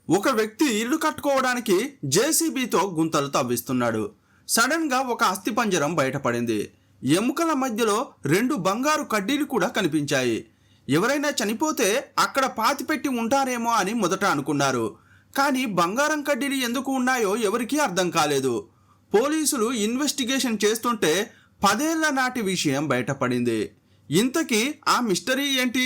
ఒక వ్యక్తి ఇల్లు కట్టుకోవడానికి జేసీబీతో గుంతలు తవ్విస్తున్నాడు. సడన్ గా ఒక అస్థిపంజరం బయటపడింది. ఎముకల మధ్యలో 2 బంగారు కడ్డీలు కూడా కనిపించాయి. ఎవరైనా చనిపోతే అక్కడ పాతిపెట్టి ఉంటారేమో అని మొదట అనుకున్నారు. కానీ బంగారం కడ్డీలు ఎందుకు ఉన్నాయో ఎవరికీ అర్థం కాలేదు. పోలీసులు ఇన్వెస్టిగేషన్ చేస్తుంటే 10 ఏళ్ల నాటి విషయం బయటపడింది. ఇంతకీ ఆ మిస్టరీ ఏంటి?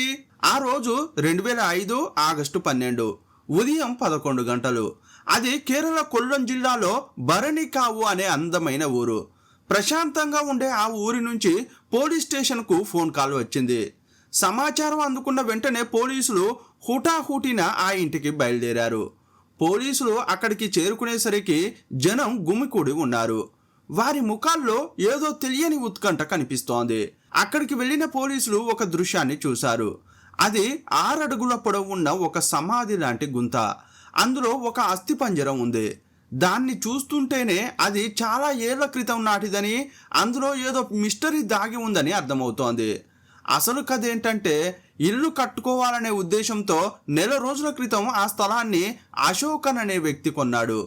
ఆ రోజు 2005 ఆగస్టు 12 ఉదయం 11 గంటలు. అది కేరళ కొల్లం జిల్లాలో భరణికావు అనే అందమైన ఊరు. ప్రశాంతంగా ఉండే ఆ ఊరి నుంచి పోలీస్ స్టేషన్కు ఫోన్ కాల్ వచ్చింది. సమాచారం అందుకున్న వెంటనే పోలీసులు హుటాహుటిన ఆ ఇంటికి బయలుదేరారు. పోలీసులు అక్కడికి చేరుకునేసరికి జనం గుమికూడి ఉన్నారు. వారి ముఖాల్లో ఏదో తెలియని ఉత్కంఠ కనిపిస్తోంది. అక్కడికి వెళ్ళిన పోలీసులు ఒక దృశ్యాన్ని చూశారు. అది 6 అడుగుల పొడవు ఉన్న ఒక సమాధి లాంటి గుంత. అందులో ఒక అస్థిపంజరం ఉంది. దాన్ని చూస్తుంటేనే అది చాలా ఏళ్ల క్రితం నాటిదని, అందులో ఏదో మిస్టరీ దాగి ఉందని అర్థమవుతోంది. అసలు కథ ఏంటంటే, ఇల్లు కట్టుకోవాలనే ఉద్దేశంతో నెల రోజుల క్రితం ఆ స్థలాన్ని అశోకన్ అనే వ్యక్తి కొన్నాడు.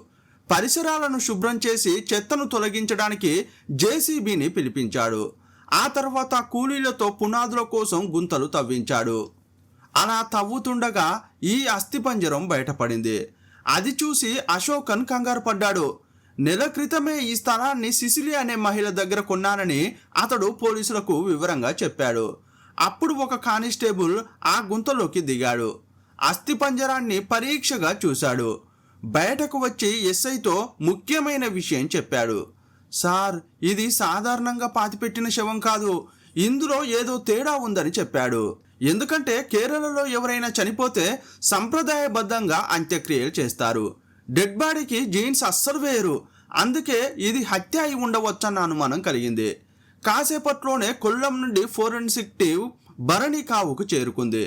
పరిసరాలను శుభ్రం చేసి చెత్తను తొలగించడానికి జేసీబీని పిలిపించాడు. ఆ తర్వాత కూలీలతో పునాదుల కోసం గుంతలు తవ్వించాడు. అలా తవ్వుతుండగా ఈ అస్థిపంజరం బయటపడింది. అది చూసి అశోకన్ కంగారు పడ్డాడు. నెల క్రితమే ఈ స్థలాన్ని సిసిలి అనే మహిళ దగ్గర కొన్నానని అతడు పోలీసులకు వివరంగా చెప్పాడు. అప్పుడు ఒక కానిస్టేబుల్ ఆ గుంతలోకి దిగాడు. అస్థిపంజరాన్ని పరీక్షగా చూశాడు. బయటకు వచ్చి ఎస్ఐతో ముఖ్యమైన విషయం చెప్పాడు. సార్, ఇది సాధారణంగా పాతిపెట్టిన శవం కాదు, ఇందులో ఏదో తేడా ఉందని చెప్పాడు. ఎందుకంటే కేరళలో ఎవరైనా చనిపోతే సంప్రదాయబద్ధంగా అంత్యక్రియలు చేస్తారు. డెడ్ బాడీకి జీన్స్ అస్సలు వేయరు. అందుకే ఇది హత్య అయి ఉండవచ్చన్న అనుమానం కలిగింది. కాసేపట్లోనే కొల్లం నుండి ఫోరెన్సిక్ టీమ్ భరణికావుకు చేరుకుంది.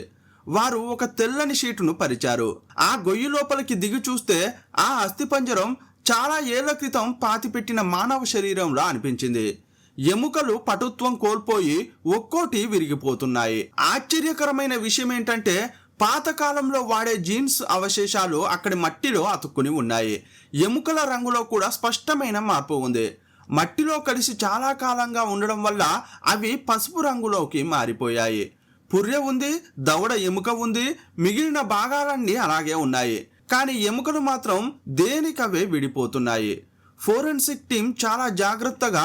వారు ఒక తెల్లని షీటును పరిచారు. ఆ గొయ్యి లోపలికి దిగి చూస్తే ఆ అస్థిపంజరం చాలా ఏళ్ల క్రితం పాతిపెట్టిన మానవ శరీరంలా అనిపించింది. ఎముకలు పటుత్వం కోల్పోయి ఒక్కోటి విరిగిపోతున్నాయి. ఆశ్చర్యకరమైన విషయం ఏంటంటే, పాతకాలంలో వాడే జీన్స్ అవశేషాలు అక్కడి మట్టిలో అతుక్కుని ఉన్నాయి. ఎముకల రంగులో కూడా స్పష్టమైన మార్పు ఉంది. మట్టిలో కలిసి చాలా కాలంగా ఉండడం వల్ల అవి పసుపు రంగులోకి మారిపోయాయి. పుర్రె ఉంది, దవడ ఎముక ఉంది, మిగిలిన భాగాలన్నీ అలాగే ఉన్నాయి. కానీ ఎముకలు మాత్రం దేనికవే విడిపోతున్నాయి. ఫోరెన్సిక్ టీం చాలా జాగ్రత్తగా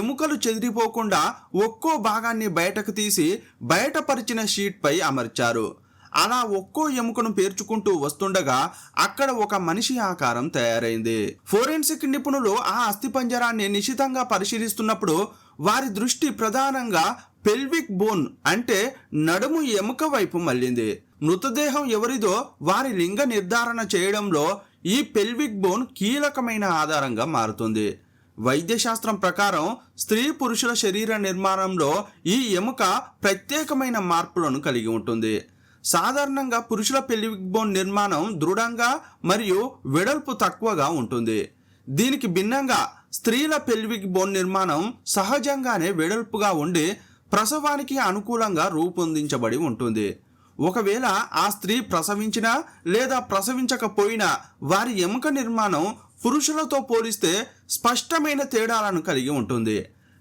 ఎముకలు చెదిరిపోకుండా ఒక్కో భాగాన్ని బయటకు తీసి బయటపరిచిన షీట్పై అమర్చారు. అలా ఒక్కో ఎముకను పేర్చుకుంటూ వస్తుండగా అక్కడ ఒక మనిషి ఆకారం తయారైంది. ఫోరెన్సిక్ నిపుణులు ఆ అస్థిపంజరాన్ని నిశితంగా పరిశీలిస్తున్నప్పుడు వారి దృష్టి ప్రధానంగా పెల్విక్ బోన్ అంటే నడుము ఎముక వైపు మళ్ళింది. మృతదేహం ఎవరిదో వారి లింగ నిర్ధారణ చేయడంలో ఈ పెల్విక్ బోన్ కీలకమైన ఆధారంగా మారుతుంది. వైద్యశాస్త్రం ప్రకారం స్త్రీ పురుషుల శరీర నిర్మాణంలో ఈ ఎముక ప్రత్యేకమైన మార్పులను కలిగి ఉంటుంది. సాధారణంగా పురుషుల పెల్విక్ బోన్ నిర్మాణం దృఢంగా మరియు వెడల్పు తక్కువగా ఉంటుంది. దీనికి భిన్నంగా స్త్రీల పెల్విక్ బోన్ నిర్మాణం సహజంగానే వెడల్పుగా ఉండి ప్రసవానికి అనుకూలంగా రూపొందించబడి ఉంటుంది. ఒకవేళ ఆ స్త్రీ ప్రసవించినా లేదా ప్రసవించకపోయినా వారి ఎముక నిర్మాణం పురుషులతో పోలిస్తే స్పష్టమైన తేడాలను కలిగి ఉంటుంది.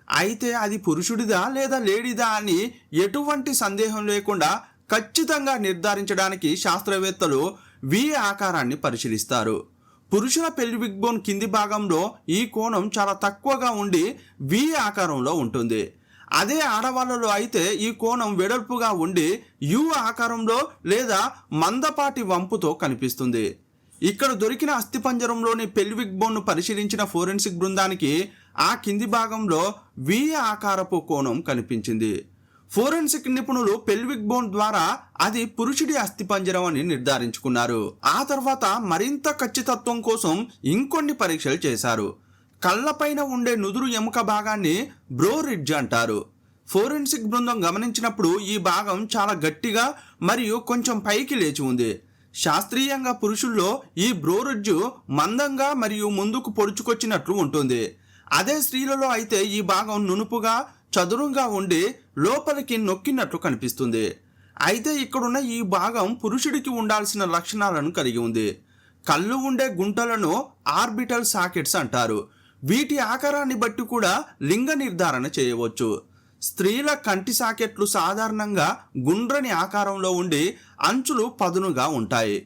అయితే అది పురుషుడిదా లేదా లేడీదా అని ఎటువంటి సందేహం లేకుండా ఖచ్చితంగా నిర్ధారించడానికి శాస్త్రవేత్తలు వి ఆకారాన్ని పరిశీలిస్తారు. పురుషుల పెల్విక్ బోన్ కింది భాగంలో ఈ కోణం చాలా తక్కువగా ఉండి వి ఆకారంలో ఉంటుంది. అదే ఆడవాళ్ళలో అయితే ఈ కోణం వెడల్పుగా ఉండి యు ఆకారంలో లేదా మందపాటి వంపుతో కనిపిస్తుంది. ఇక్కడ దొరికిన అస్థిపంజరంలోని పెల్విక్ బోన్ను పరిశీలించిన ఫోరెన్సిక్ బృందానికి ఆ కింది భాగంలో వి ఆకారపు కోణం కనిపించింది. ఫోరెన్సిక్ నిపుణులు పెల్విక్ బోన్ ద్వారా అది పురుషుడి అస్థిపంజరం అని నిర్ధారించుకున్నారు. ఆ తర్వాత మరింత ఖచ్చితత్వం కోసం ఇంకొన్ని పరీక్షలు చేశారు. కళ్ళపైన ఉండే నుదురు ఎముక భాగాన్ని బ్రో రిడ్జ్ అంటారు. ఫోరెన్సిక్ బృందం గమనించినప్పుడు ఈ భాగం చాలా గట్టిగా మరియు కొంచెం పైకి లేచి ఉంది. శాస్త్రీయంగా పురుషుల్లో ఈ బ్రో రిడ్జ్ మందంగా మరియు ముందుకు పొడుచుకొచ్చినట్లు ఉంటుంది. అదే స్త్రీలలో అయితే ఈ భాగం నునుపుగా చదురుగా ఉండి లోపలికి నొక్కినట్లు కనిపిస్తుంది. అయితే ఇక్కడున్న ఈ భాగం పురుషుడికి ఉండాల్సిన లక్షణాలను కలిగి ఉంది. కళ్ళు ఉండే గుంటలను ఆర్బిటల్ సాకెట్స్ అంటారు. వీటి ఆకారాన్ని బట్టి కూడా లింగ నిర్ధారణ చేయవచ్చు. స్త్రీల కంటి సాకెట్లు సాధారణంగా గుండ్రని ఆకారంలో ఉండి అంచులు పదునుగా ఉంటాయి.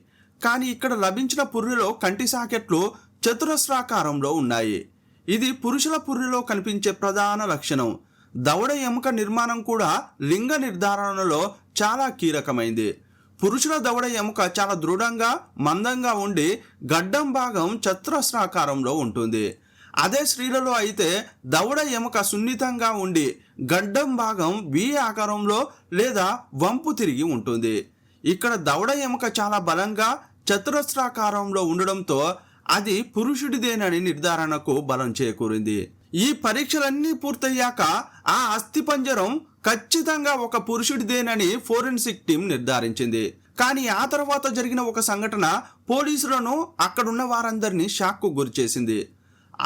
కానీ ఇక్కడ లభించిన పుర్రెలో కంటి సాకెట్లు చతురస్రాకారంలో ఉన్నాయి. ఇది పురుషుల పుర్రెలో కనిపించే ప్రధాన లక్షణం. దవడ ఎముక నిర్మాణం కూడా లింగ నిర్ధారణలో చాలా కీలకమైంది. పురుషుల దవడ ఎముక చాలా దృఢంగా మందంగా ఉండి గడ్డం భాగం చతురస్రాకారంలో ఉంటుంది. అదే స్త్రీలలో అయితే దవడ ఎముక సున్నితంగా ఉండి గడ్డం భాగం వి ఆకారంలో లేదా వంపు తిరిగి ఉంటుంది. ఇక్కడ దవడ ఎముక చాలా బలంగా చతురస్రాకారంలో ఉండడంతో అది పురుషుడిదేనని నిర్ధారణకు బలం చేకూరింది. ఈ పరీక్షలన్నీ పూర్తయ్యాక ఆ అస్థిపంజరం ఖచ్చితంగా ఒక పురుషుడిదేనని ఫోరెన్సిక్ టీం నిర్ధారించింది. కానీ ఆ తర్వాత జరిగిన ఒక సంఘటన పోలీసులను అక్కడున్న వారందరినీ షాక్కు గురిచేసింది.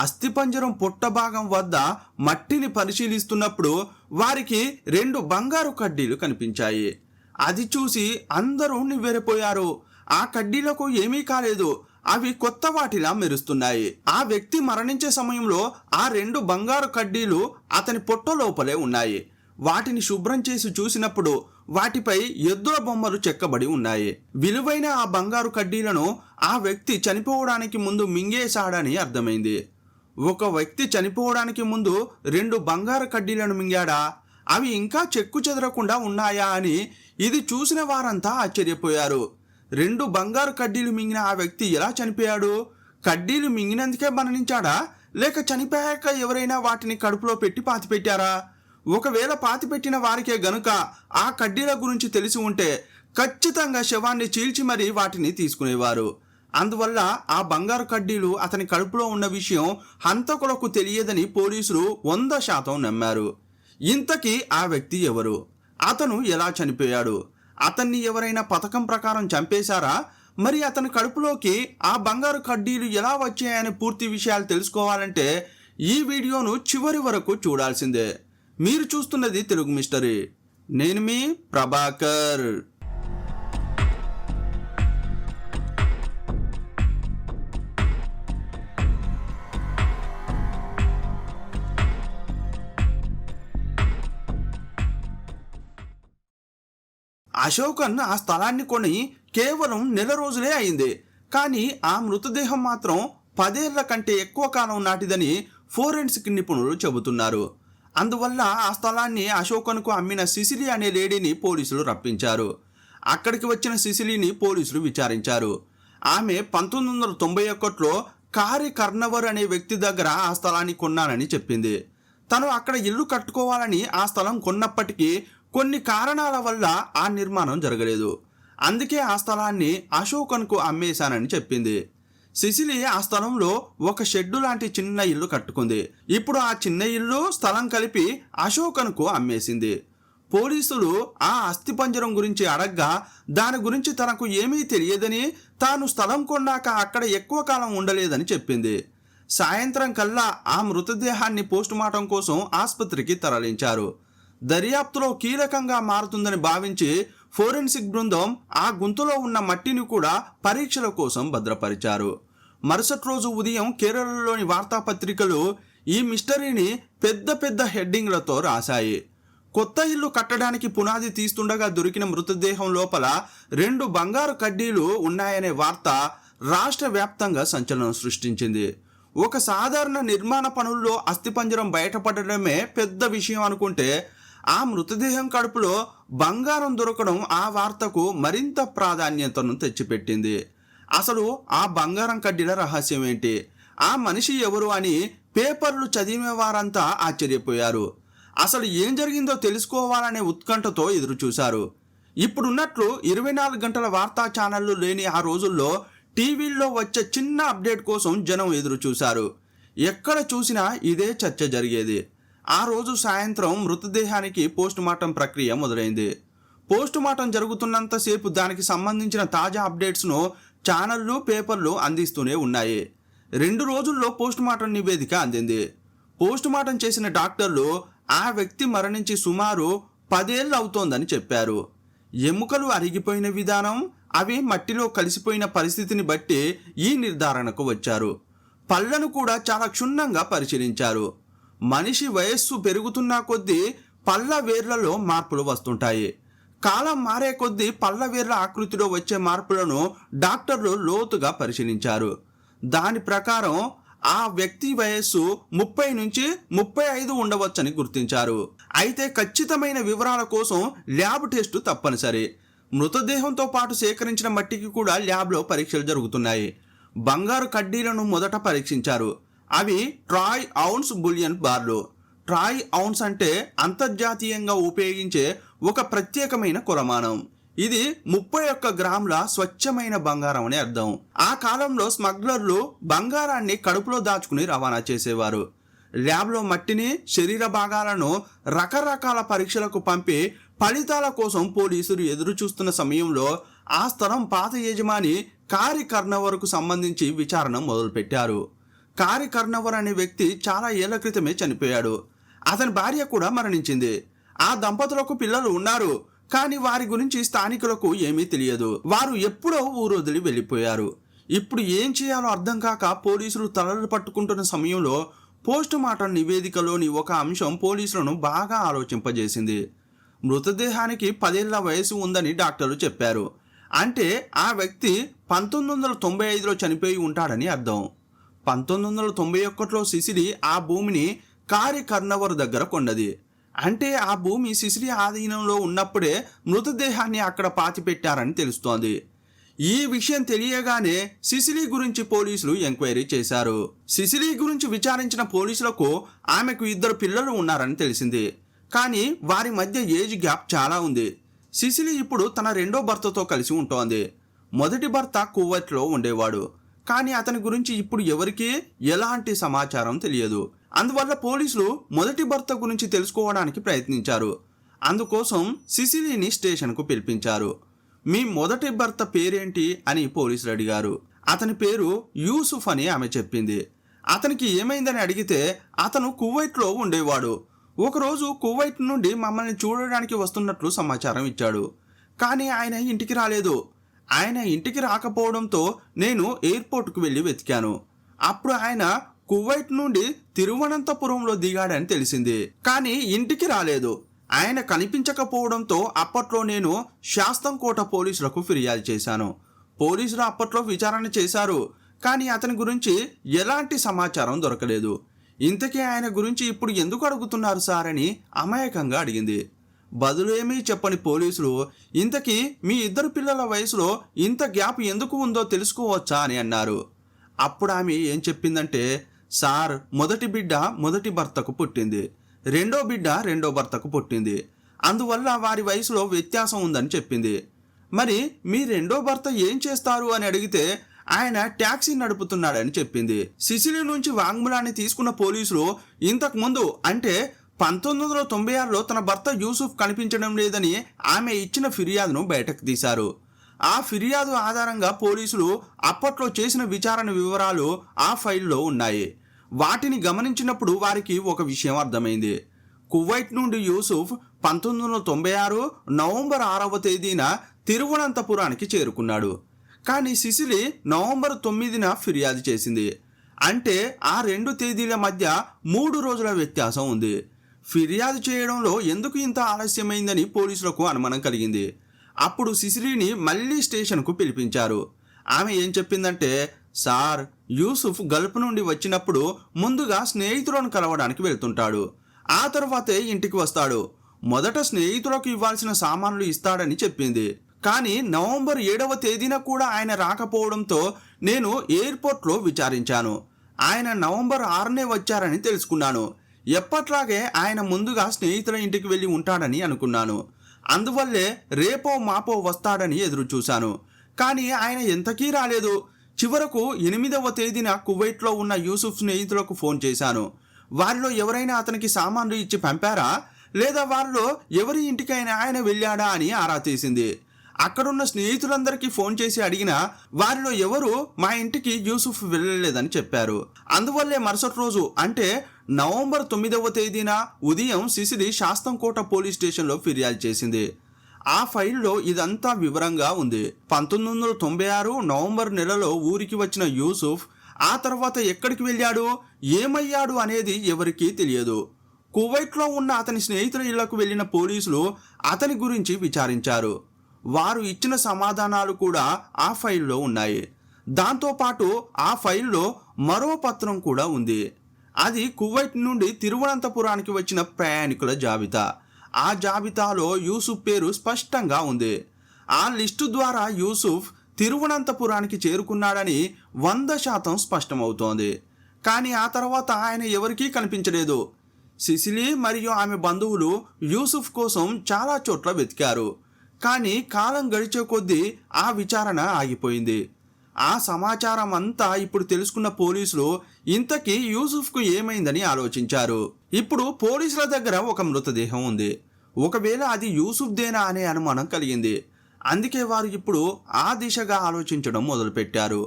అస్థిపంజరం పొట్ట భాగం వద్ద మట్టిని పరిశీలిస్తున్నప్పుడు వారికి 2 బంగారు కడ్డీలు కనిపించాయి. అది చూసి అందరూ నివ్వెరపోయారు. ఆ కడ్డీలకు ఏమీ కాలేదు, అవి కొత్త వాటిలా మెరుస్తున్నాయి. ఆ వ్యక్తి మరణించే సమయంలో ఆ 2 బంగారు కడ్డీలు అతని పొట్ట లోపలే ఉన్నాయి. వాటిని శుభ్రం చేసి చూసినప్పుడు వాటిపై ఎద్దుల బొమ్మలు చెక్కబడి ఉన్నాయి. విలువైన ఆ బంగారు కడ్డీలను ఆ వ్యక్తి చనిపోవడానికి ముందు మింగేశాడని అర్థమైంది. ఒక వ్యక్తి చనిపోవడానికి ముందు 2 బంగారు కడ్డీలను మింగాడా? అవి ఇంకా చెక్కు చెదరకుండా ఉన్నాయా అని ఇది చూసిన వారంతా ఆశ్చర్యపోయారు. 2 బంగారు కడ్డీలు మింగిన ఆ వ్యక్తి ఎలా చనిపోయాడు? కడ్డీలు మింగినందుకే మరణించాడా, లేక చనిపోయాక ఎవరైనా వాటిని కడుపులో పెట్టి పాతిపెట్టారా? ఒకవేళ పాతిపెట్టిన వారికే గనుక ఆ కడ్డీల గురించి తెలిసి ఉంటే ఖచ్చితంగా శవాన్ని చీల్చి మరీ వాటిని తీసుకునేవారు. అందువల్ల ఆ బంగారు కడ్డీలు అతని కడుపులో ఉన్న విషయం హంతకులకు తెలియదని పోలీసులు 100% నమ్మారు. ఇంతకీ ఆ వ్యక్తి ఎవరు? అతను ఎలా చనిపోయాడు? అతన్ని ఎవరైనా పథకం ప్రకారం చంపేశారా? మరి అతని కడుపులోకి ఆ బంగారు కడ్డీలు ఎలా వచ్చాయనే పూర్తి విషయాలు తెలుసుకోవాలంటే ఈ వీడియోను చివరి వరకు చూడాల్సిందే. మీరు చూస్తున్నది తెలుగు మిస్టరీ. నేను మీ ప్రభాకర్. అశోకన్ ఆ స్థలాన్ని కొని కేవలం నెల రోజులే అయింది. కానీ ఆ మృతదేహం మాత్రం 10 ఏళ్ల కంటే ఎక్కువ కాలం నాటిదని ఫోరెన్సిక్ నిపుణులు చెబుతున్నారు. అందువల్ల ఆ స్థలాన్ని అశోకన్కు అమ్మిన సిసిలి అనే లేడీని పోలీసులు రప్పించారు. అక్కడికి వచ్చిన సిసిలిని పోలీసులు విచారించారు. ఆమె 1991లో కారి కర్నవర్ అనే వ్యక్తి దగ్గర ఆ స్థలాన్ని కొన్నానని చెప్పింది. తను అక్కడ ఇల్లు కట్టుకోవాలని ఆ స్థలం కొన్నప్పటికీ కొన్ని కారణాల వల్ల ఆ నిర్మాణం జరగలేదు. అందుకే ఆ స్థలాన్ని అశోకన్కు అమ్మేశానని చెప్పింది. సిసిలి ఆ స్థలంలో ఒక షెడ్డు లాంటి చిన్న ఇల్లు కట్టుకుంది. ఇప్పుడు ఆ చిన్న ఇల్లు స్థలం కలిపి అశోకన్కు అమ్మేసింది. పోలీసులు ఆ అస్థిపంజరం గురించి అడగ్గా దాని గురించి తనకు ఏమీ తెలియదని, తాను స్థలం కొన్నాక అక్కడ ఎక్కువ కాలం ఉండలేదని చెప్పింది. సాయంత్రం కల్లా ఆ మృతదేహాన్ని పోస్టుమార్టం కోసం ఆసుపత్రికి తరలించారు. దర్యాప్తులో కీలకంగా మారుతుందని భావించి ఫోరెన్సిక్ బృందం ఆ గుంతలో ఉన్న మట్టిని కూడా పరీక్షల కోసం భద్రపరిచారు. మరుసటి రోజు ఉదయం కేరళలోని వార్తాపత్రికలు ఈ మిస్టరీని పెద్ద పెద్ద హెడ్డింగ్లతో రాశాయి. కొత్త ఇల్లు కట్టడానికి పునాది తీస్తుండగా దొరికిన మృతదేహం లోపల 2 బంగారు కడ్డీలు ఉన్నాయనే వార్త రాష్ట్ర వ్యాప్తంగా సంచలనం సృష్టించింది. ఒక సాధారణ నిర్మాణ పనుల్లో అస్థిపంజరం బయటపడడమే పెద్ద విషయం అనుకుంటే, ఆ మృతదేహం కడుపులో బంగారం దొరకడం ఆ వార్తకు మరింత ప్రాధాన్యతను తెచ్చిపెట్టింది. అసలు ఆ బంగారం కడ్డీల రహస్యం ఏంటి, ఆ మనిషి ఎవరు అని పేపర్లు చదివిన వారంతా ఆశ్చర్యపోయారు. అసలు ఏం జరిగిందో తెలుసుకోవాలనే ఉత్కంఠతో ఎదురుచూశారు. ఇప్పుడున్నట్లు 24 గంటల వార్తా ఛానళ్లు లేని ఆ రోజుల్లో టీవీల్లో వచ్చే చిన్న అప్డేట్ కోసం జనం ఎదురుచూశారు. ఎక్కడ చూసినా ఇదే చర్చ జరిగేది. ఆ రోజు సాయంత్రం మృతదేహానికి పోస్టుమార్టం ప్రక్రియ మొదలైంది. పోస్టుమార్టం జరుగుతున్నంతసేపు దానికి సంబంధించిన తాజా అప్డేట్స్ను ఛానళ్లు, పేపర్లు అందిస్తూనే ఉన్నాయి. 2 రోజుల్లో పోస్టుమార్టం నివేదిక అందింది. పోస్టుమార్టం చేసిన డాక్టర్లు ఆ వ్యక్తి మరణించి సుమారు 10 ఏళ్ళు అవుతోందని చెప్పారు. ఎముకలు అరిగిపోయిన విధానం, అవి మట్టిలో కలిసిపోయిన పరిస్థితిని బట్టి ఈ నిర్ధారణకు వచ్చారు. పళ్ళను కూడా చాలా క్షుణ్ణంగా పరిశీలించారు. మనిషి వయస్సు పెరుగుతున్న కొద్దీ పళ్ళ వేర్లలో మార్పులు వస్తుంటాయి. కాలం మారే కొద్దీ పళ్ళ వేర్ల ఆకృతిలో వచ్చే మార్పులను డాక్టర్లు లోతుగా పరిశీలించారు. దాని ప్రకారం ఆ వ్యక్తి వయస్సు 30 నుంచి 35 ఉండవచ్చని గుర్తించారు. అయితే ఖచ్చితమైన వివరాల కోసం ల్యాబ్ టెస్టు తప్పనిసరి. మృతదేహంతో పాటు సేకరించిన మట్టికి కూడా ల్యాబ్లో పరీక్షలు జరుగుతున్నాయి. బంగారు కడ్డీలను మొదట పరీక్షించారు. అవి ట్రాయ్ ఔన్స్ బులియన్ బార్లు. ట్రాయ్ ఔన్స్ అంటే అంతర్జాతీయంగా ఉపయోగించే ఒక ప్రత్యేకమైన కొలమానం. ఇది 31 గ్రాముల స్వచ్ఛమైన బంగారం అని అర్థం. ఆ కాలంలో స్మగ్లర్లు బంగారాన్ని కడుపులో దాచుకుని రవాణా చేసేవారు. ల్యాబ్లో మట్టిని, శరీర భాగాలను రకరకాల పరీక్షలకు పంపి ఫలితాల కోసం పోలీసులు ఎదురు చూస్తున్న సమయంలో ఆ స్థలం పాత యజమాని కారి కర్నవర్కు సంబంధించి విచారణ మొదలుపెట్టారు. కారి కర్నవర్ అనే వ్యక్తి చాలా ఏళ్ల క్రితమే చనిపోయాడు. అతని భార్య కూడా మరణించింది. ఆ దంపతులకు పిల్లలు ఉన్నారు, కానీ వారి గురించి స్థానికులకు ఏమీ తెలియదు. వారు ఎప్పుడో ఊరొదిలి వెళ్ళిపోయారు. ఇప్పుడు ఏం చేయాలో అర్థం కాక పోలీసులు తలలు పట్టుకుంటున్న సమయంలో పోస్ట్ మార్టం నివేదికలోని ఒక అంశం పోలీసులను బాగా ఆలోచింపజేసింది. మృతదేహానికి 10 ఏళ్ల వయసు ఉందని డాక్టర్లు చెప్పారు. అంటే ఆ వ్యక్తి 1995లో చనిపోయి ఉంటాడని అర్థం. 1991లో సిసిలి ఆ భూమిని కారి కర్నవర్ దగ్గర కొన్నది. అంటే ఆ భూమి సిసిలి ఆధీనంలో ఉన్నప్పుడే మృతదేహాన్ని అక్కడ పాతిపెట్టారని తెలుస్తోంది. ఈ విషయం తెలియగానే సిసిలి గురించి పోలీసులు ఎంక్వైరీ చేశారు. సిసిలి గురించి విచారించిన పోలీసులకు ఆమెకు 2 పిల్లలు ఉన్నారని తెలిసింది. కానీ వారి మధ్య ఏజ్ గ్యాప్ చాలా ఉంది. సిసిలి ఇప్పుడు తన రెండో భర్తతో కలిసి ఉంటోంది. మొదటి భర్త కువైట్లో ఉండేవాడు, కానీ అతని గురించి ఇప్పుడు ఎవరికీ ఎలాంటి సమాచారం తెలియదు. అందువల్ల పోలీసులు మొదటి భర్త గురించి తెలుసుకోవడానికి ప్రయత్నించారు. అందుకోసం సిసిలిని స్టేషన్కు పిలిపించారు. మీ మొదటి భర్త పేరేంటి అని పోలీసులు అడిగారు. అతని పేరు యూసుఫ్ అని ఆమె చెప్పింది. అతనికి ఏమైందని అడిగితే అతను కువైట్లో ఉండేవాడు. ఒకరోజు కువైట్ నుండి మమ్మల్ని చూడడానికి వస్తున్నట్లు సమాచారం ఇచ్చాడు. కానీ ఆయన ఇంటికి రాలేదు. ఆయన ఇంటికి రాకపోవడంతో నేను ఎయిర్పోర్ట్కు వెళ్ళి వెతికాను. అప్పుడు ఆయన కువైట్ నుండి తిరువనంతపురంలో దిగాడని తెలిసింది. కానీ ఇంటికి రాలేదు. ఆయన కనిపించకపోవడంతో అప్పట్లో నేను శాస్తంకోట పోలీసులకు ఫిర్యాదు చేశాను. పోలీసులు అప్పట్లో విచారణ చేశారు, కానీ అతని గురించి ఎలాంటి సమాచారం దొరకలేదు. ఇంతకీ ఆయన గురించి ఇప్పుడు ఎందుకు అడుగుతున్నారు సార్ అని అమాయకంగా అడిగింది. బదులేమీ చెప్పని పోలీసులు, ఇంతకీ మీ 2 పిల్లల వయసులో ఇంత గ్యాప్ ఎందుకు ఉందో తెలుసుకోవచ్చా అని అన్నారు. అప్పుడు ఆమె ఏం చెప్పిందంటే, సార్, మొదటి బిడ్డ మొదటి భర్తకు పుట్టింది, రెండో బిడ్డ రెండో భర్తకు పుట్టింది, అందువల్ల వారి వయసులో వ్యత్యాసం ఉందని చెప్పింది. మరి మీ రెండో భర్త ఏం చేస్తారు అని అడిగితే ఆయన ట్యాక్సీ నడుపుతున్నాడని చెప్పింది. సిసిలి నుంచి వాంగ్మూలాన్ని తీసుకున్న పోలీసులు ఇంతకుముందు అంటే 1996లో తన భర్త యూసుఫ్ కనిపించడం లేదని ఆమె ఇచ్చిన ఫిర్యాదును బయటకు తీశారు. ఆ ఫిర్యాదు ఆధారంగా పోలీసులు అప్పట్లో చేసిన విచారణ వివరాలు ఆ ఫైల్లో ఉన్నాయి. వాటిని గమనించినప్పుడు వారికి ఒక విషయం అర్థమైంది. కువైట్ నుండి యూసుఫ్ 1996 నవంబర్ 6వ తేదీన తిరువనంతపురానికి చేరుకున్నాడు. కానీ సిసిలి నవంబర్ 9న ఫిర్యాదు చేసింది. అంటే ఆ 2 తేదీల మధ్య 3 రోజుల వ్యత్యాసం ఉంది. ఫిర్యాదు చేయడంలో ఎందుకు ఇంత ఆలస్యమైందని పోలీసులకు అనుమానం కలిగింది. అప్పుడు సిసిలిని మళ్ళీ స్టేషన్కు పిలిపించారు. ఆమె ఏం చెప్పిందంటే, సార్, యూసుఫ్ గల్ఫ్ నుండి వచ్చినప్పుడు ముందుగా స్నేహితులను కలవడానికి వెళ్తుంటాడు, ఆ తర్వాతే ఇంటికి వస్తాడు. మొదట స్నేహితులకు ఇవ్వాల్సిన సామాన్లు ఇస్తాడని చెప్పింది. కానీ నవంబర్ 7వ తేదీన కూడా ఆయన రాకపోవడంతో నేను ఎయిర్పోర్ట్లో విచారించాను. ఆయన నవంబర్ 6నే వచ్చారని తెలుసుకున్నాను. ఎప్పట్లాగే ఆయన ముందుగా స్నేహితుల ఇంటికి వెళ్ళి ఉంటాడని అనుకున్నాను. అందువల్లే రేపో మాపో వస్తాడని ఎదురు చూశాను. కానీ ఆయన ఎంతకీ రాలేదు. చివరకు 8వ తేదీన కువైట్లో ఉన్న యూసుఫ్ స్నేహితులకు ఫోన్ చేశాను. వారిలో ఎవరైనా అతనికి సామాన్లు ఇచ్చి పంపారా, లేదా వారిలో ఎవరి ఇంటికైనా ఆయన వెళ్ళాడా అని ఆరా తీసింది. అక్కడున్న స్నేహితులందరికీ ఫోన్ చేసి అడిగినా వారిలో ఎవరు మా ఇంటికి యూసుఫ్ వెళ్ళలేదని చెప్పారు. అందువల్లే మరుసటి రోజు అంటే నవంబర్ 9వ తేదీన ఉదయం సిసిలి శాస్తంకోట పోలీస్ స్టేషన్లో ఫిర్యాదు చేసింది. ఆ ఫైల్లో ఇదంతా వివరంగా ఉంది. 1996 నవంబర్ నెలలో ఊరికి వచ్చిన యూసుఫ్ ఆ తర్వాత ఎక్కడికి వెళ్ళాడు, ఏమయ్యాడు అనేది ఎవరికీ తెలియదు. కువైట్లో ఉన్న అతని స్నేహితుల ఇళ్లకు వెళ్ళిన పోలీసులు అతని గురించి విచారించారు. వారు ఇచ్చిన సమాధానాలు కూడా ఆ ఫైల్లో ఉన్నాయి. దాంతోపాటు ఆ ఫైల్లో మరో పత్రం కూడా ఉంది. అది కువైట్ నుండి తిరువనంతపురానికి వచ్చిన ప్రయాణికుల జాబితా. ఆ జాబితాలో యూసుఫ్ పేరు స్పష్టంగా ఉంది. ఆ లిస్టు ద్వారా యూసుఫ్ తిరువనంతపురానికి చేరుకున్నాడని 100% స్పష్టమవుతోంది. కానీ ఆ తర్వాత ఆయన ఎవరికీ కనిపించలేదు. సిసిలీ మరియు ఆమె బంధువులు యూసుఫ్ కోసం చాలా చోట్ల వెతికారు. కానీ కాలం గడిచే కొద్దీ ఆ విచారణ ఆగిపోయింది. ఆ సమాచారం అంతా ఇప్పుడు తెలుసుకున్న పోలీసులు ఇంతకీ యూసుఫ్కు ఏమైందని ఆలోచించారు. ఇప్పుడు పోలీసుల దగ్గర ఒక మృతదేహం ఉంది. ఒకవేళ అది యూసుఫ్దేనా అనే అనుమానం కలిగింది. అందుకే వారు ఇప్పుడు ఆ దిశగా ఆలోచించడం మొదలుపెట్టారు.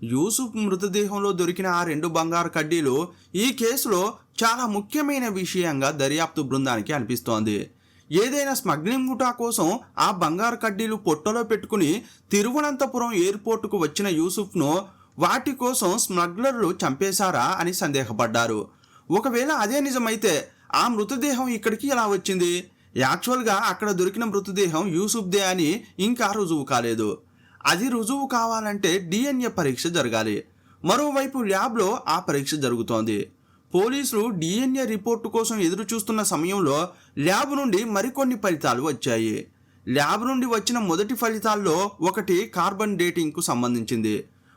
యూసుఫ్ మృతదేహంలో దొరికిన ఆ 2 బంగారు కడ్డీలు ఈ కేసులో చాలా ముఖ్యమైన విషయంగా దర్యాప్తు బృందానికి అనిపిస్తోంది. ఏదైనా స్మగ్లింగ్ ముఠా కోసం ఆ బంగారు కడ్డీలు పొట్టలో పెట్టుకుని తిరువనంతపురం ఎయిర్పోర్టుకు వచ్చిన యూసుఫ్ను వాటి కోసం స్మగ్లర్లు చంపేశారా అని సందేహపడ్డారు. ఒకవేళ అదే నిజమైతే ఆ మృతదేహం ఇక్కడికి ఎలా వచ్చింది? యాక్చువల్గా అక్కడ దొరికిన మృతదేహం యూసుఫ్దే అని ఇంకా రుజువు కాలేదు. అది రుజువు కావాలంటే DNA పరీక్ష జరగాలి. మరోవైపు ల్యాబ్లో ఆ పరీక్ష జరుగుతోంది. పోలీసులు DNA రిపోర్టు కోసం ఎదురు చూస్తున్న సమయంలో ల్యాబ్ నుండి మరికొన్ని ఫలితాలు వచ్చాయి. ల్యాబ్ నుండి వచ్చిన మొదటి ఫలితాల్లో ఒకటి కార్బన్ డేటింగ్కు సంబంధించింది.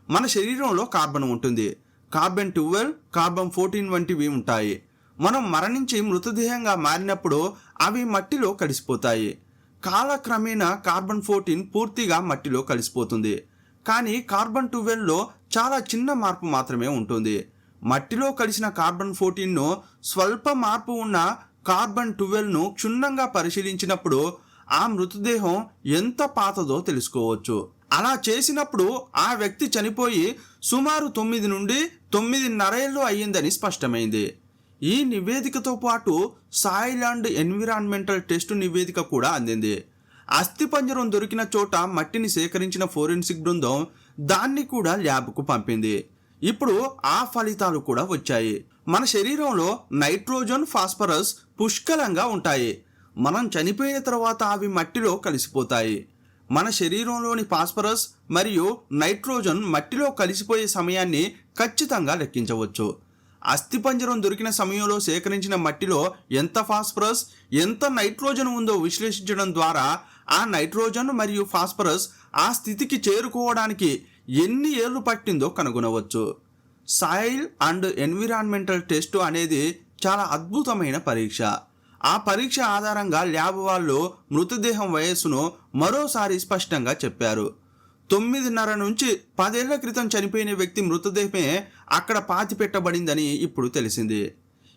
మన శరీరంలో కార్బన్ ఉంటుంది. కార్బన్ 12, కార్బన్ 14 వంటివి ఉంటాయి. మనం మరణించి మృతదేహంగా మారినప్పుడు అవి మట్టిలో కలిసిపోతాయి. కాలక్రమేణా కార్బన్ 14 పూర్తిగా మట్టిలో కలిసిపోతుంది. కానీ కార్బన్ 12లో చాలా చిన్న మార్పు మాత్రమే ఉంటుంది. మట్టిలో కలిసిన కార్బన్ 14ను స్వల్ప మార్పు ఉన్న కార్బన్ 12ను క్షుణ్ణంగా పరిశీలించినప్పుడు ఆ మృతదేహం ఎంత పాతదో తెలుసుకోవచ్చు. అలా చేసినప్పుడు ఆ వ్యక్తి చనిపోయి సుమారు 9 నుండి 9.5 ఏళ్ళు అయ్యిందని స్పష్టమైంది. ఈ నివేదికతో పాటు సాయిల్ అండ్ ఎన్విరాన్మెంటల్ టెస్ట్ నివేదిక కూడా అందింది. అస్థిపంజరం దొరికిన చోట మట్టిని సేకరించిన ఫోరెన్సిక్ బృందం దాన్ని కూడా ల్యాబ్కు పంపింది. ఇప్పుడు ఆ ఫలితాలు కూడా వచ్చాయి. మన శరీరంలో నైట్రోజన్, ఫాస్ఫరస్ పుష్కలంగా ఉంటాయి. మనం చనిపోయిన తర్వాత అవి మట్టిలో కలిసిపోతాయి. మన శరీరంలోని ఫాస్ఫరస్ మరియు నైట్రోజన్ మట్టిలో కలిసిపోయే సమయాన్ని ఖచ్చితంగా లెక్కించవచ్చు. అస్థిపంజరం దొరికిన సమయంలో సేకరించిన మట్టిలో ఎంత ఫాస్ఫరస్, ఎంత నైట్రోజన్ ఉందో విశ్లేషించడం ద్వారా ఆ నైట్రోజన్ మరియు ఫాస్ఫరస్ ఆ స్థితికి చేరుకోవడానికి ఎన్ని ఏళ్ళు పట్టిందో కనుగొనవచ్చు. సాయిల్ అండ్ ఎన్విరాన్మెంటల్ టెస్ట్ అనేది చాలా అద్భుతమైన పరీక్ష. ఆ పరీక్ష ఆధారంగా ల్యాబ్ వాళ్ళు మృతదేహం వయస్సును మరోసారి స్పష్టంగా చెప్పారు. 9.5 నుంచి 10 ఏళ్ల క్రితం చనిపోయిన వ్యక్తి మృతదేహమే అక్కడ పాతి పెట్టబడిందని ఇప్పుడు తెలిసింది.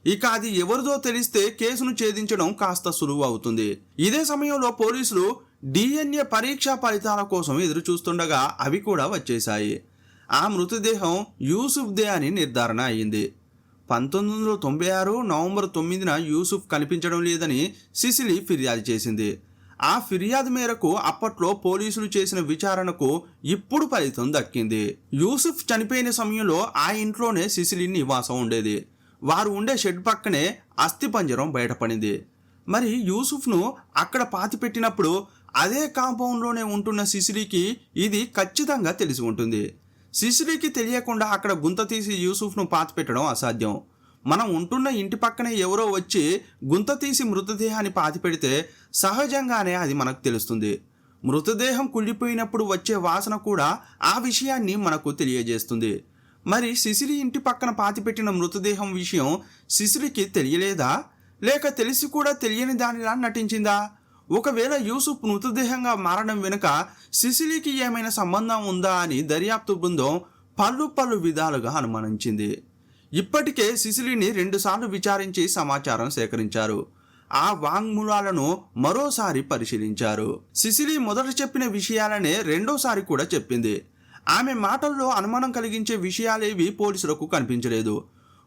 ఇక అది ఎవరిదో తెలిస్తే కేసును ఛేదించడం కాస్త సులువు అవుతుంది. ఇదే సమయంలో పోలీసులు DNA పరీక్షా ఫలితాల కోసం ఎదురు చూస్తుండగా అవి కూడా వచ్చేశాయి. ఆ మృతదేహం యూసుఫ్దే అని నిర్ధారణ అయింది. 1996 నవంబర్ 9న యూసుఫ్ కనిపించడం లేదని సిసిలీ ఫిర్యాదు చేసింది. ఆ ఫిర్యాదు మేరకు అప్పట్లో పోలీసులు చేసిన విచారణకు ఇప్పుడు ఫలితం దక్కింది. యూసుఫ్ చనిపోయిన సమయంలో ఆ ఇంట్లోనే సిసిలీ నివాసం ఉండేది. వారు ఉండే షెడ్ పక్కనే అస్థిపంజరం బయటపడింది. మరి యూసుఫ్ను అక్కడ పాతిపెట్టినప్పుడు అదే కాంపౌండ్లోనే ఉంటున్న సిసిలీకి ఇది ఖచ్చితంగా తెలిసి ఉంటుంది. సిసిలీకి తెలియకుండా అక్కడ గుంత తీసి యూసుఫ్ను పాతిపెట్టడం అసాధ్యం. మనం ఉంటున్న ఇంటి పక్కనే ఎవరో వచ్చి గుంత తీసి మృతదేహాన్ని పాతిపెడితే సహజంగానే అది మనకు తెలుస్తుంది. మృతదేహం కుళ్ళిపోయినప్పుడు వచ్చే వాసన కూడా ఆ విషయాన్ని మనకు తెలియజేస్తుంది. మరి సిసిలీ ఇంటి పక్కన పాతిపెట్టిన మృతదేహం విషయం సిసిలీకి తెలియలేదా, లేక తెలిసి కూడా తెలియని దానిలా నటించిందా? ఒకవేళ యూసుఫ్ మృతదేహంగా మారడం వెనుక సిసిలీకి ఏమైనా సంబంధం ఉందా అని దర్యాప్తు బృందం పలు విధాలుగా అనుమానించింది. ఇప్పటికే సిసిలీని 2 సార్లు విచారించి సమాచారం సేకరించారు. ఆ వాంగ్మూలాలను మరోసారి పరిశీలించారు. సిసిలీ మొదట చెప్పిన విషయాలనే రెండోసారి కూడా చెప్పింది. ఆమె మాటల్లో అనుమానం కలిగించే విషయాలేవి పోలీసులకు కనిపించలేదు.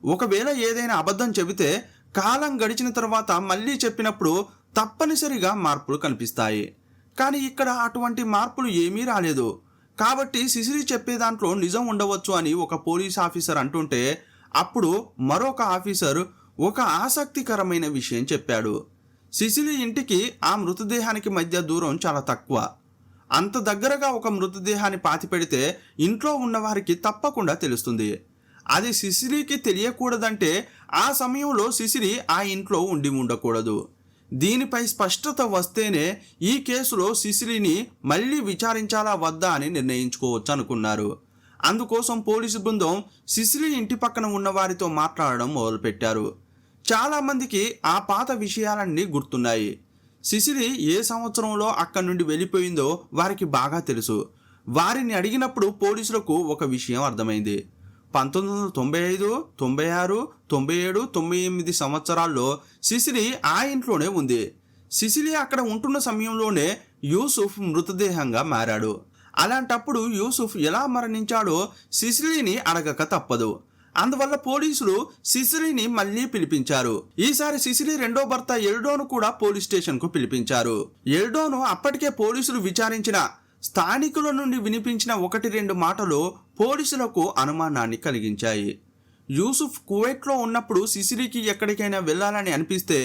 ఒకవేళ ఏదైనా అబద్ధం చెబితే కాలం గడిచిన తర్వాత మళ్ళీ చెప్పినప్పుడు తప్పనిసరిగా మార్పులు కనిపిస్తాయి. కానీ ఇక్కడ అటువంటి మార్పులు ఏమీ రాలేదు. కాబట్టి సిసిలి చెప్పే దాంట్లో నిజం ఉండవచ్చు అని ఒక పోలీస్ ఆఫీసర్ అంటుంటే అప్పుడు మరొక ఆఫీసర్ ఒక ఆసక్తికరమైన విషయం చెప్పాడు. సిసిలి ఇంటికి ఆ మృతదేహానికి మధ్య దూరం చాలా తక్కువ. అంత దగ్గరగా ఒక మృతదేహాన్ని పాతిపెడితే ఇంట్లో ఉన్నవారికి తప్పకుండా తెలుస్తుంది. అది సిసిలికి తెలియకూడదంటే ఆ సమయంలో సిసిలి ఆ ఇంట్లో ఉండి ఉండకూడదు. దీనిపై స్పష్టత వస్తేనే ఈ కేసులో సిసిలిని మళ్ళీ విచారించాలా వద్దా అని నిర్ణయించుకోవచ్చు అనుకున్నారు. అందుకోసం పోలీసు బృందం సిసిలి ఇంటి పక్కన ఉన్న వారితో మాట్లాడడం మొదలుపెట్టారు. చాలామందికి ఆ పాత విషయాలన్నీ గుర్తున్నాయి. సిసిలి ఏ సంవత్సరంలో అక్కడి నుండి వెళ్ళిపోయిందో వారికి బాగా తెలుసు. వారిని అడిగినప్పుడు పోలీసులకు ఒక విషయం అర్థమైంది. 1995, 96, 97, 98 సంవత్సరాల్లో సిసిలి ఆ ఇంట్లోనే ఉంది. సిసిలి అక్కడ ఉంటున్న సమయంలోనే యూసుఫ్ మృతదేహంగా మారాడు. అలాంటప్పుడు యూసుఫ్ ఎలా మరణించాడో సిసిలిని అడగక తప్పదు. అందువల్ల పోలీసులు సిసిలిని మళ్ళీ పిలిపించారు. ఈసారి సిసిలి రెండో భర్త ఎల్డోను కూడా పోలీస్ స్టేషన్కు పిలిపించారు. ఎల్డోను అప్పటికే పోలీసులు విచారించిన స్థానికుల నుండి వినిపించిన 1-2 మాటలు పోలీసులకు అనుమానాన్ని కలిగించాయి. యూసుఫ్ కువైట్లో ఉన్నప్పుడు సిసిలికి ఎక్కడికైనా వెళ్ళాలని అనిపిస్తే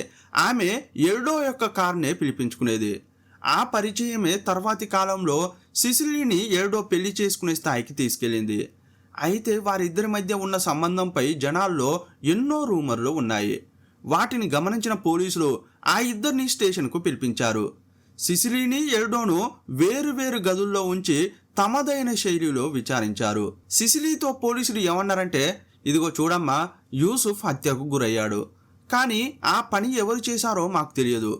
ఆమె ఎల్డో యొక్క కార్నే పిలిపించుకునేది. ఆ పరిచయమే తర్వాతి కాలంలో సిసిలిని ఎల్డో పెళ్లి చేసుకునే స్థాయికి తీసుకెళ్ళింది. అయితే వారిద్దరి మధ్య ఉన్న సంబంధంపై జనాల్లో ఎన్నో రూమర్లు ఉన్నాయి. వాటిని గమనించిన పోలీసులు ఆ ఇద్దరిని స్టేషన్కు పిలిపించారు. సిసిలిని ఎల్డోను వేరు గదుల్లో ఉంచి తమదైన శైలిలో విచారించారు. సిసిలితో పోలీసులు ఏమన్నారంటే, ఇదిగో చూడమ్మా, యూసుఫ్ హత్యకు గురయ్యాడు. కానీ ఆ పని ఎవరు చేశారో మాకు తెలియదు.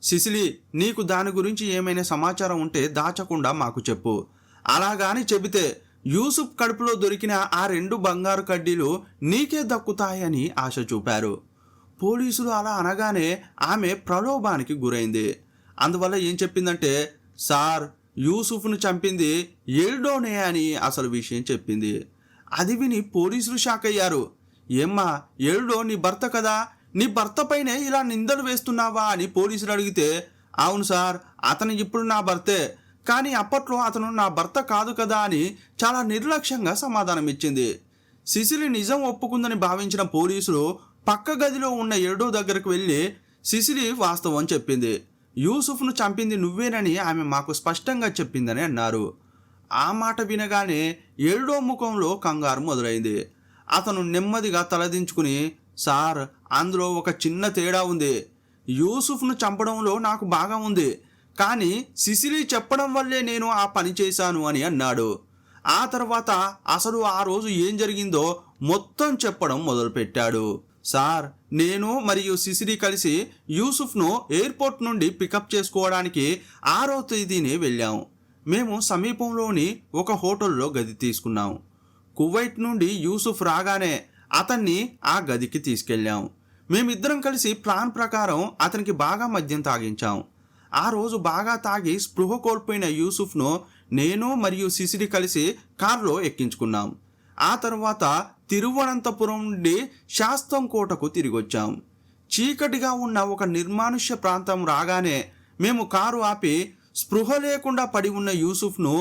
సిసిలి, నీకు దాని గురించి ఏమైనా సమాచారం ఉంటే దాచకుండా మాకు చెప్పు. అలాగాని చెబితే యూసుఫ్ కడుపులో దొరికిన ఆ 2 బంగారు కడ్డీలు నీకే దక్కుతాయని ఆశ చూపారు. పోలీసులు అలా అనగానే ఆమె ప్రలోభానికి గురైంది. అందువల్ల ఏం చెప్పిందంటే, సార్, యూసుఫ్ను చంపింది ఎల్డోనే అని అసలు విషయం చెప్పింది. అది విని పోలీసులు షాక్ అయ్యారు. ఏమ్మా, ఎల్డో నీ భర్త కదా, నీ భర్త పైనే ఇలా నిందలు వేస్తున్నావా అని పోలీసులు అడిగితే, అవును సార్, అతను ఇప్పుడు నా భర్తే, కానీ అప్పట్లో అతను నా భర్త కాదు కదా అని చాలా నిర్లక్ష్యంగా సమాధానం ఇచ్చింది. సిసిలి నిజం ఒప్పుకుందని భావించిన పోలీసులు పక్క గదిలో ఉన్న ఎల్డో దగ్గరకు వెళ్ళి సిసిలి వాస్తవం చెప్పింది. యూసుఫ్ను చంపింది నువ్వేనని ఆమె మాకు స్పష్టంగా చెప్పిందని అన్నారు. ఆ మాట వినగానే ఎల్డో ముఖంలో కంగారు మొదలైంది. అతను నెమ్మదిగా తలదించుకుని, సార్, అందులో ఒక చిన్న తేడా ఉంది. యూసుఫ్ను చంపడంలో నాకు బాగా ఉంది, కానీ సిసిలి చెప్పడం వల్లే నేను ఆ పని చేశాను అని అన్నాడు. ఆ తర్వాత అసలు ఆ రోజు ఏం జరిగిందో మొత్తం చెప్పడం మొదలుపెట్టాడు. సార్, నేను మరియు సిసిలి కలిసి యూసుఫ్ను ఎయిర్పోర్ట్ నుండి పికప్ చేసుకోవడానికి 6వ తేదీనే వెళ్ళాం. మేము సమీపంలోని ఒక హోటల్లో గది తీసుకున్నాం. కువైట్ నుండి యూసుఫ్ రాగానే అతన్ని ఆ గదికి తీసుకెళ్ళాం. మేమిద్దరం కలిసి ప్లాన్ ప్రకారం అతనికి బాగా మద్యం తాగించాం. ఆ రోజు బాగా తాగి స్పృహ కోల్పోయిన యూసుఫ్ను నేను మరియు సిసిలి కలిసి కారులో ఎక్కించుకున్నాం. ఆ తర్వాత తిరువనంతపురం నుండి శాస్తం కోటకు తిరిగొచ్చాం. చీకటిగా ఉన్న ఒక నిర్మానుష్య ప్రాంతం రాగానే మేము కారు ఆపి స్పృహ లేకుండా పడి ఉన్న యూసుఫ్ను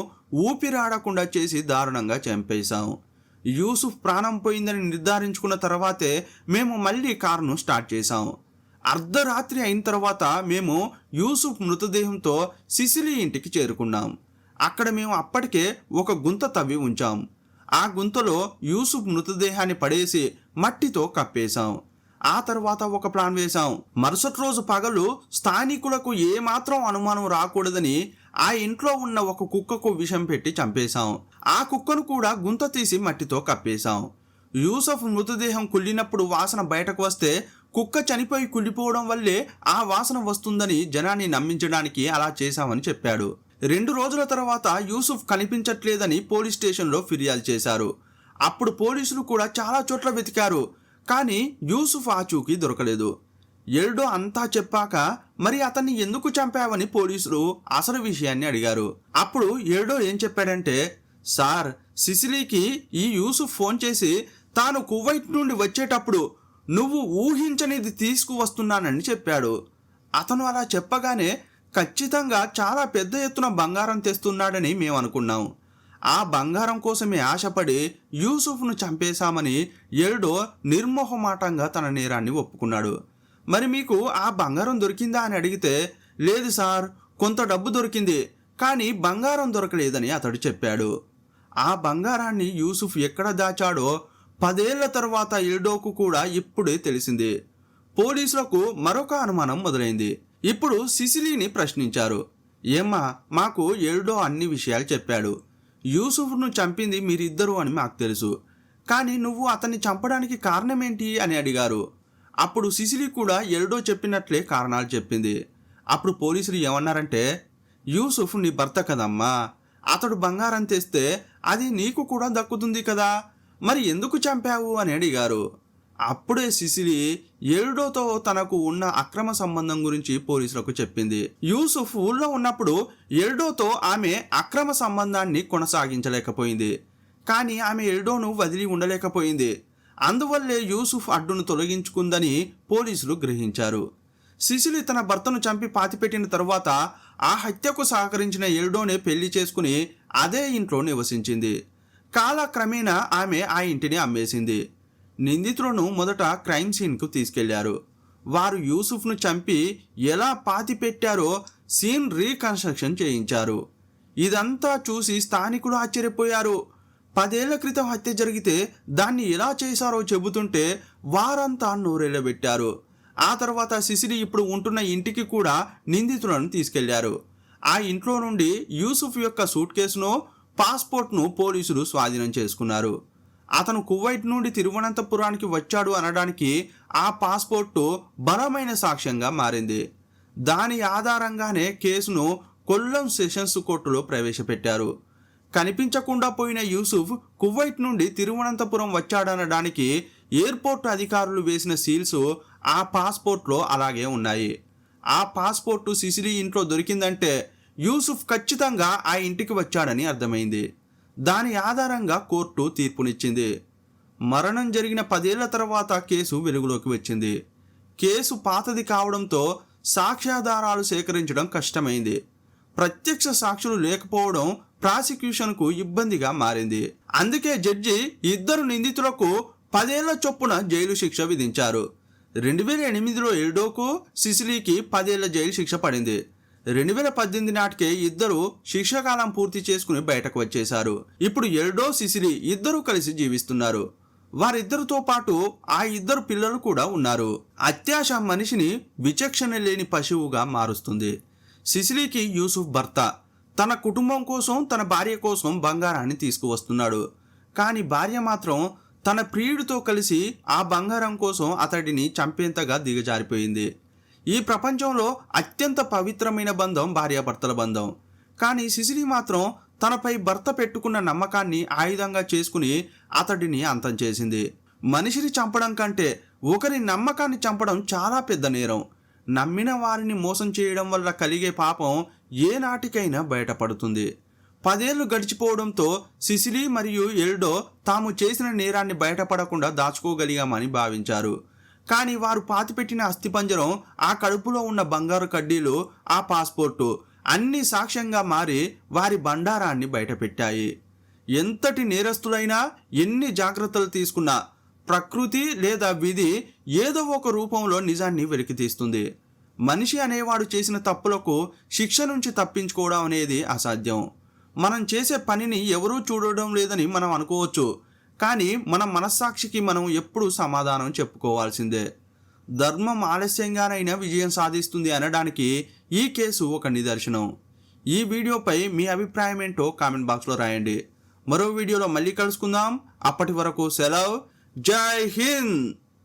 ఊపిరాడకుండా చేసి దారుణంగా చంపేశాం. యూసుఫ్ ప్రాణం పోయిందని నిర్ధారించుకున్న తర్వాతే మేము మళ్ళీ కారును స్టార్ట్ చేశాం. అర్ధరాత్రి అయిన తర్వాత మేము యూసుఫ్ మృతదేహంతో సిసిలి ఇంటికి చేరుకున్నాం. అక్కడ మేము అప్పటికే ఒక గుంత తవ్వి ఉంచాం. ఆ గుంతలో యూసుఫ్ మృతదేహాన్ని పడేసి మట్టితో కప్పేశాం. ఆ తర్వాత ఒక ప్లాన్ వేశాం. మరుసటి రోజు పగలు స్థానికులకు ఏమాత్రం అనుమానం రాకూడదని ఆ ఇంట్లో ఉన్న ఒక కుక్కకు విషం పెట్టి చంపేశాం. ఆ కుక్కను కూడా గుంత తీసి మట్టితో కప్పేశాం. యూసుఫ్ మృతదేహం కుళ్ళినప్పుడు వాసన బయటకు వస్తే కుక్క చనిపోయి కుళ్ళిపోవడం వల్లే ఆ వాసన వస్తుందని జనాన్ని నమ్మించడానికి అలా చేశామని చెప్పాడు. 2 రోజుల తర్వాత యూసుఫ్ కనిపించట్లేదని పోలీస్ స్టేషన్లో ఫిర్యాదు చేశారు. అప్పుడు పోలీసులు కూడా చాలా చోట్ల వెతికారు, కానీ యూసుఫ్ ఆచూకీ దొరకలేదు. ఎల్డో అంతా చెప్పాక మరి అతన్ని ఎందుకు చంపావని పోలీసులు అసలు విషయాన్ని అడిగారు. అప్పుడు ఎల్డో ఏం చెప్పాడంటే, సార్, సిసిలీకి ఈ యూసుఫ్ ఫోన్ చేసి తాను కువైట్ నుండి వచ్చేటప్పుడు నువ్వు ఊహించనిది తీసుకువస్తున్నానని చెప్పాడు. అతను అలా చెప్పగానే ఖచ్చితంగా చాలా పెద్ద ఎత్తున బంగారం తెస్తున్నాడని మేము అనుకున్నాం. ఆ బంగారం కోసమే ఆశపడి యూసుఫ్ను చంపేశామని ఎల్డో నిర్మోహమాటంగా తన నేరాన్ని ఒప్పుకున్నాడు. మరి మీకు ఆ బంగారం దొరికిందా అని అడిగితే, లేదు సార్, కొంత డబ్బు దొరికింది, కానీ బంగారం దొరకలేదని అతడు చెప్పాడు. ఆ బంగారాన్ని యూసుఫ్ ఎక్కడ దాచాడో 10 ఏళ్ల తర్వాత ఎల్డోకు కూడా ఇప్పుడే తెలిసింది. పోలీసులకు మరొక అనుమానం మొదలైంది. ఇప్పుడు సిసిలీని ప్రశ్నించారు. ఏమ్మా, మాకు ఎల్డో అన్ని విషయాలు చెప్పాడు. యూసుఫ్ను చంపింది మీరిద్దరూ అని మాకు తెలుసు, కానీ నువ్వు అతన్ని చంపడానికి కారణమేంటి అని అడిగారు. అప్పుడు సిసిలీ కూడా ఎల్డో చెప్పినట్లే కారణాలు చెప్పింది. అప్పుడు పోలీసులు ఏమన్నారంటే, యూసుఫ్ నీ భర్త కదమ్మా, అతడు బంగారం తెస్తే అది నీకు కూడా దక్కుతుంది కదా, మరి ఎందుకు చంపావు అని అడిగారు. అప్పుడే సిసిలీ ఎల్డోతో తనకు ఉన్న అక్రమ సంబంధం గురించి పోలీసులకు చెప్పింది. యూసుఫ్ ఊళ్ళో ఉన్నప్పుడు ఎల్డోతో ఆమె అక్రమ సంబంధాన్ని కొనసాగించలేకపోయింది, కానీ ఆమె ఎల్డోను వదిలి ఉండలేకపోయింది. అందువల్లే యూసుఫ్ అడ్డును తొలగించుకుందని పోలీసులు గ్రహించారు. సిసిలీ తన భర్తను చంపి పాతిపెట్టిన తరువాత ఆ హత్యకు సహకరించిన ఎల్డోనే పెళ్లి చేసుకుని అదే ఇంట్లో నివసించింది. కాలక్రమేణా ఆమె ఆ ఇంటిని అమ్మేసింది. నిందితులను మొదట క్రైమ్ సీన్కు తీసుకెళ్లారు. వారు యూసుఫ్ను చంపి ఎలా పాతిపెట్టారో సీన్ రీకన్స్ట్రక్షన్ చేయించారు. ఇదంతా చూసి స్థానికులు ఆశ్చర్యపోయారు. 10 ఏళ్ల క్రితం హత్య జరిగితే దాన్ని ఎలా చేశారో చెబుతుంటే వారంతా నోరెళ్ళబెట్టారు. ఆ తర్వాత సిసిలీ ఇప్పుడు ఉంటున్న ఇంటికి కూడా నిందితులను తీసుకెళ్లారు. ఆ ఇంట్లో నుండి యూసుఫ్ యొక్క సూట్ కేసును, పాస్పోర్ట్ను పోలీసులు స్వాధీనం చేసుకున్నారు. అతను కువైట్ నుండి తిరువనంతపురానికి వచ్చాడు అనడానికి ఆ పాస్పోర్టు బలమైన సాక్ష్యంగా మారింది. దాని ఆధారంగానే కేసును కొల్లం సెషన్స్ కోర్టులో ప్రవేశపెట్టారు. కనిపించకుండా పోయిన యూసుఫ్ కువైట్ నుండి తిరువనంతపురం వచ్చాడనడానికి ఎయిర్పోర్ట్ అధికారులు వేసిన సీల్స్ ఆ పాస్పోర్ట్లో అలాగే ఉన్నాయి. ఆ పాస్పోర్టు సిసిలీ ఇంట్లో దొరికిందంటే యూసుఫ్ ఖచ్చితంగా ఆ ఇంటికి వచ్చాడని అర్థమైంది. దాని ఆధారంగా కోర్టు తీర్పునిచ్చింది. మరణం జరిగిన 10 ఏళ్ల తర్వాత కేసు వెలుగులోకి వచ్చింది. కేసు పాతది కావడంతో సాక్ష్యాధారాలు సేకరించడం కష్టమైంది. ప్రత్యక్ష సాక్షులు లేకపోవడం ప్రాసిక్యూషన్కు ఇబ్బందిగా మారింది. అందుకే జడ్జి ఇద్దరు నిందితులకు 10 ఏళ్ల చొప్పున జైలు శిక్ష విధించారు. 2008లో ఎల్డోకు, సిసిలీకి 10 ఏళ్ల జైలు శిక్ష పడింది. 2018 నాటికే ఇద్దరు శిక్షాకాలం పూర్తి చేసుకుని బయటకు వచ్చేశారు. ఇప్పుడు ఎల్డో, సిసిలీ ఇద్దరూ కలిసి జీవిస్తున్నారు. వారిద్దరితో పాటు ఆ ఇద్దరు పిల్లలు కూడా ఉన్నారు. అత్యాశ మనిషిని విచక్షణ లేని పశువుగా మారుస్తుంది. సిసిలీకి యూసుఫ్ భర్త తన కుటుంబం కోసం, తన భార్య కోసం బంగారాన్ని తీసుకువస్తున్నాడు. కానీ భార్య మాత్రం తన ప్రియుడితో కలిసి ఆ బంగారం కోసం అతడిని చంపేంతగా దిగజారిపోయింది. ఈ ప్రపంచంలో అత్యంత పవిత్రమైన బంధం భార్యాభర్తల బంధం. కానీ సిసిలీ మాత్రం తనపై భర్త పెట్టుకున్న నమ్మకాన్ని ఆయుధంగా చేసుకుని అతడిని అంతం చేసింది. మనిషిని చంపడం కంటే ఒకరి నమ్మకాన్ని చంపడం చాలా పెద్ద నేరం. నమ్మిన వారిని మోసం చేయడం వల్ల కలిగే పాపం ఏ నాటికైనా బయటపడుతుంది. 10 ఏళ్లు గడిచిపోవడంతో సిసిలీ మరియు ఎల్డో తాము చేసిన నేరాన్ని బయటపడకుండా దాచుకోగలిగామని భావించారు. కానీ వారు పాతిపెట్టిన అస్థిపంజరం, ఆ కడుపులో ఉన్న బంగారు కడ్డీలు, ఆ పాస్పోర్టు అన్ని సాక్ష్యంగా మారి వారి బండారాన్ని బయటపెట్టాయి. ఎంతటి నేరస్తులైనా, ఎన్ని జాగ్రత్తలు తీసుకున్నా ప్రకృతి లేదా విధి ఏదో ఒక రూపంలో నిజాన్ని వెలికితీస్తుంది. మనిషి అనేవాడు చేసిన తప్పులకు శిక్ష నుంచి తప్పించుకోవడం అనేది అసాధ్యం. మనం చేసే పనిని ఎవరూ చూడడం లేదని మనం అనుకోవచ్చు, కానీ మన మనస్సాక్షికి మనం ఎప్పుడూ సమాధానం చెప్పుకోవాల్సిందే. ధర్మం ఆలస్యంగానైనా విజయం సాధిస్తుంది అనడానికి ఈ కేసు ఒక నిదర్శనం. ఈ వీడియోపై మీ అభిప్రాయం ఏంటో కామెంట్ బాక్స్లో రాయండి. మరో వీడియోలో మళ్ళీ కలుసుకుందాం. అప్పటి వరకు సెలవు. జై హింద్.